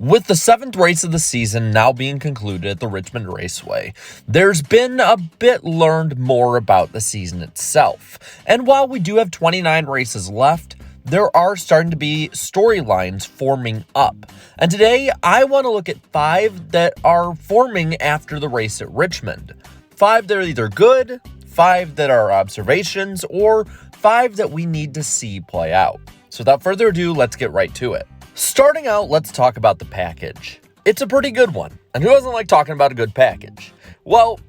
With the 7th race of the season now being concluded at the Richmond Raceway, there's been a bit learned more about the season itself. And while we do have 29 races left, there are starting to be storylines forming up. And today, I want to look at 5 that are forming after the race at Richmond. 5 that are either good, 5 that are observations, or 5 that we need to see play out. So without further ado, let's get right to it. Starting out, let's talk about the package. It's a pretty good one, and who doesn't like talking about a good package? Well,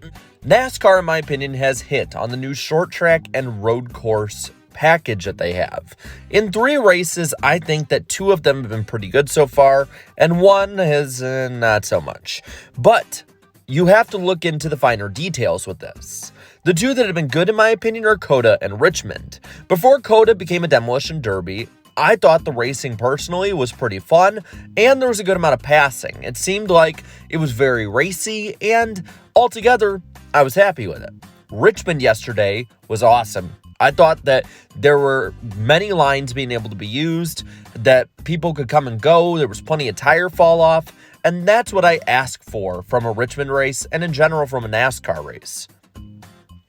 NASCAR, in my opinion, has hit on the new short track and road course package that they have. In 3 races, I think that 2 of them have been pretty good so far, and 1 has not so much. But you have to look into the finer details with this. The 2 that have been good, in my opinion, are COTA and Richmond. Before COTA became a demolition derby, I thought the racing personally was pretty fun, and there was a good amount of passing. It seemed like it was very racy, and altogether, I was happy with it. Richmond yesterday was awesome. I thought that there were many lines being able to be used, that people could come and go, there was plenty of tire fall off, and that's what I ask for from a Richmond race, and in general from a NASCAR race.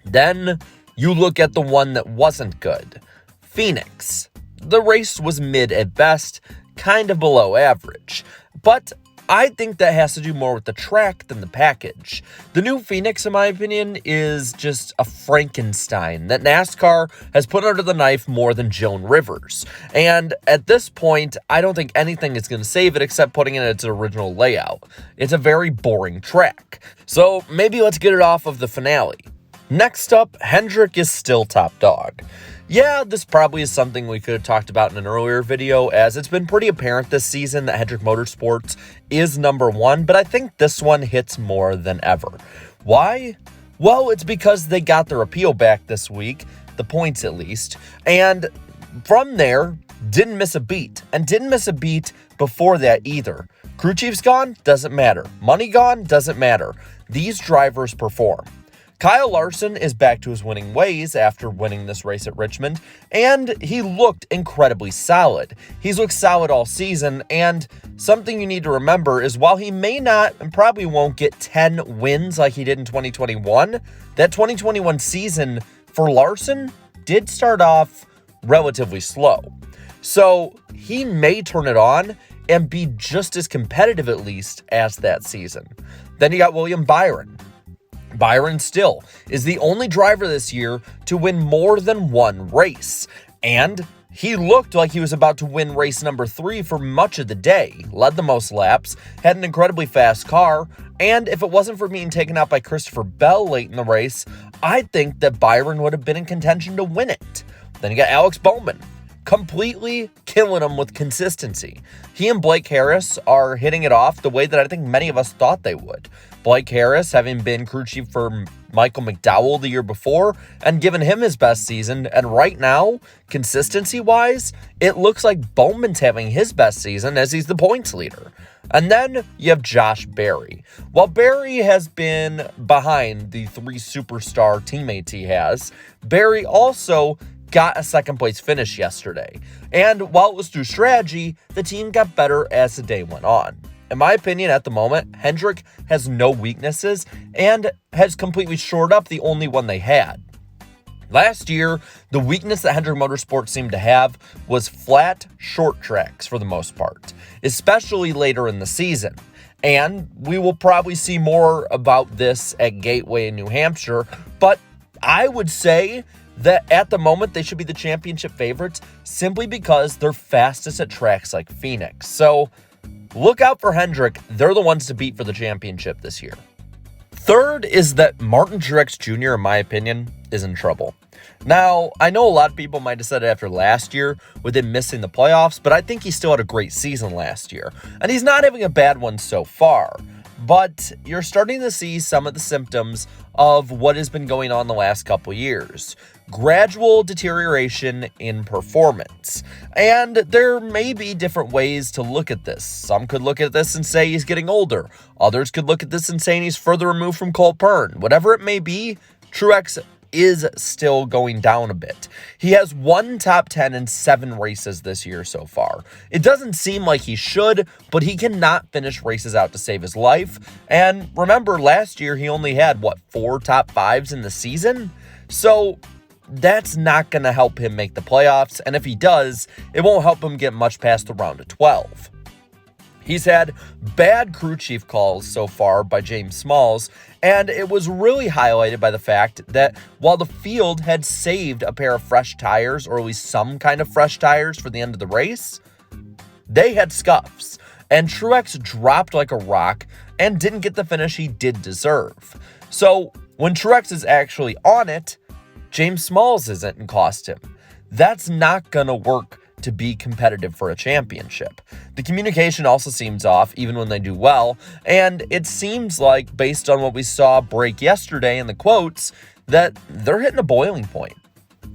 Then, you look at the one that wasn't good. Phoenix. The race was mid at best, kind of below average, but I think that has to do more with the track than the package. The new Phoenix, in my opinion, is just a Frankenstein that NASCAR has put under the knife more than Joan Rivers. And at this point, I don't think anything is going to save it except putting it in its original layout. It's a very boring track. So maybe let's get it off of the finale. Next up, Hendrick is still top dog. Yeah, this probably is something we could have talked about in an earlier video, as it's been pretty apparent this season that Hendrick Motorsports is number 1, but I think this one hits more than ever. Why? Well, it's because they got their appeal back this week, the points at least, and from there, didn't miss a beat, and didn't miss a beat before that either. Crew chief's gone? Doesn't matter. Money gone? Doesn't matter. These drivers perform. Kyle Larson is back to his winning ways after winning this race at Richmond, and he looked incredibly solid. He's looked solid all season, and something you need to remember is while he may not and probably won't get 10 wins like he did in 2021, that 2021 season for Larson did start off relatively slow. So he may turn it on and be just as competitive at least as that season. Then you got William Byron. Byron still is the only driver this year to win more than 1 race, and he looked like he was about to win race number 3 for much of the day, led the most laps, had an incredibly fast car, and if it wasn't for being taken out by Christopher Bell late in the race, I think that Byron would have been in contention to win it. Then you got Alex Bowman, completely killing him with consistency. He and Blake Harris are hitting it off the way that I think many of us thought they would. Blake Harris having been crew chief for Michael McDowell the year before and given him his best season, and right now, consistency-wise, it looks like Bowman's having his best season as he's the points leader. And then you have Josh Berry. While Berry has been behind the 3 superstar teammates he has, Berry also got a second place finish yesterday. And while it was through strategy, the team got better as the day went on. In my opinion, at the moment, Hendrick has no weaknesses and has completely shored up the only one they had. Last year, the weakness that Hendrick Motorsports seemed to have was flat, short tracks for the most part, especially later in the season. And we will probably see more about this at Gateway in New Hampshire, but I would say that at the moment they should be the championship favorites simply because they're fastest at tracks like Phoenix. So look out for Hendrick. They're the ones to beat for the championship this year. Third is that Martin Truex Jr., in my opinion, is in trouble. Now, I know a lot of people might have said it after last year with him missing the playoffs, but I think he still had a great season last year. And he's not having a bad one so far. But you're starting to see some of the symptoms of what has been going on the last couple years. Gradual deterioration in performance. And there may be different ways to look at this. Some could look at this and say he's getting older. Others could look at this and say he's further removed from Cole Pearn. Whatever it may be, Truex is still going down a bit. He has one top 10 in 7 races this year so far. It doesn't seem like he should, but he cannot finish races out to save his life. And remember, last year he only had, 4 top 5s in the season? So that's not going to help him make the playoffs, and if he does, it won't help him get much past the round of 12. He's had bad crew chief calls so far by James Smalls, and it was really highlighted by the fact that while the field had saved a pair of fresh tires, or at least some kind of fresh tires for the end of the race, they had scuffs, and Truex dropped like a rock and didn't get the finish he did deserve. So when Truex is actually on it, James Smalls isn't and cost him. That's not going to work to be competitive for a championship. The communication also seems off even when they do well, and it seems like, based on what we saw break yesterday in the quotes, that they're hitting a boiling point.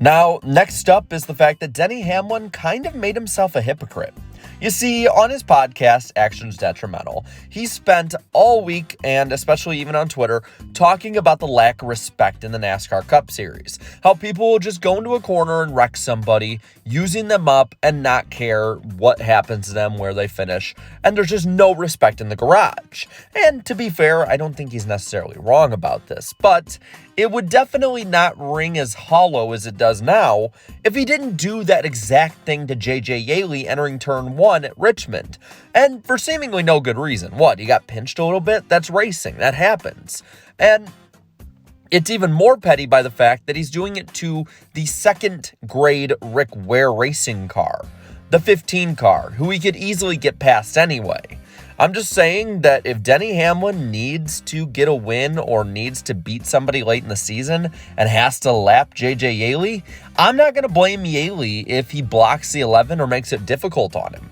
Now, next up is the fact that Denny Hamlin kind of made himself a hypocrite. You see, on his podcast, Actions Detrimental, he spent all week, and especially even on Twitter, talking about the lack of respect in the NASCAR Cup Series. How people will just go into a corner and wreck somebody, using them up and not care what happens to them, where they finish, and there's just no respect in the garage. And to be fair, I don't think he's necessarily wrong about this, but it would definitely not ring as hollow as it does now if he didn't do that exact thing to J.J. Yeley entering turn 1 at Richmond. And for seemingly no good reason. What, he got pinched a little bit? That's racing. That happens. And it's even more petty by the fact that he's doing it to the second grade Rick Ware racing car, the 15 car, who he could easily get past anyway. I'm just saying that if Denny Hamlin needs to get a win or needs to beat somebody late in the season and has to lap J.J. Yeley, I'm not going to blame Yeley if he blocks the 11 or makes it difficult on him.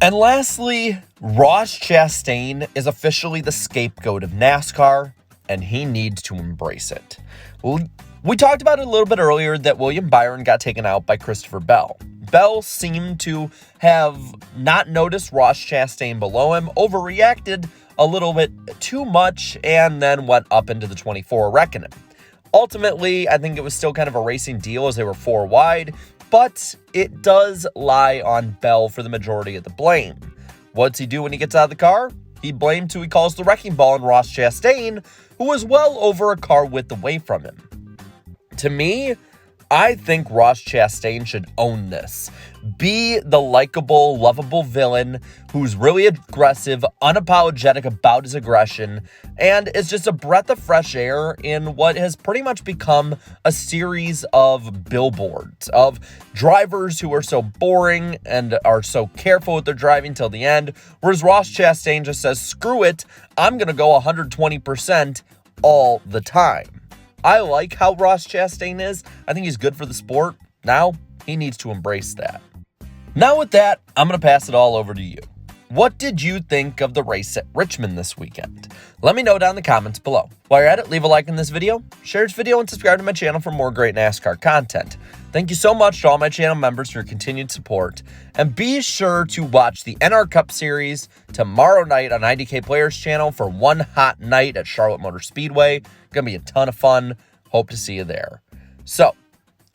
And lastly, Ross Chastain is officially the scapegoat of NASCAR, and he needs to embrace it. We talked about it a little bit earlier that William Byron got taken out by Christopher Bell. Bell seemed to have not noticed Ross Chastain below him, overreacted a little bit too much, and then went up into the 24, wrecking him. Ultimately, I think it was still kind of a racing deal as they were 4 wide, but it does lie on Bell for the majority of the blame. What's he do when he gets out of the car? He blames who he calls the wrecking ball in Ross Chastain, who was well over a car width away from him. To me, I think Ross Chastain should own this. Be the likable, lovable villain who's really aggressive, unapologetic about his aggression, and is just a breath of fresh air in what has pretty much become a series of billboards of drivers who are so boring and are so careful with their driving till the end, whereas Ross Chastain just says, screw it, I'm going to go 120% all the time. I like how Ross Chastain is. I think he's good for the sport. Now, he needs to embrace that. Now with that, I'm going to pass it all over to you. What did you think of the race at Richmond this weekend? Let me know down in the comments below. While you're at it, leave a like on this video, share this video, and subscribe to my channel for more great NASCAR content. Thank you so much to all my channel members for your continued support. And be sure to watch the NASCAR Cup Series tomorrow night on Idk Player's channel for one hot night at Charlotte Motor Speedway. Gonna be a ton of fun. Hope to see you there. So,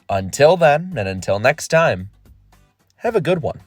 until then, and until next time, have a good one.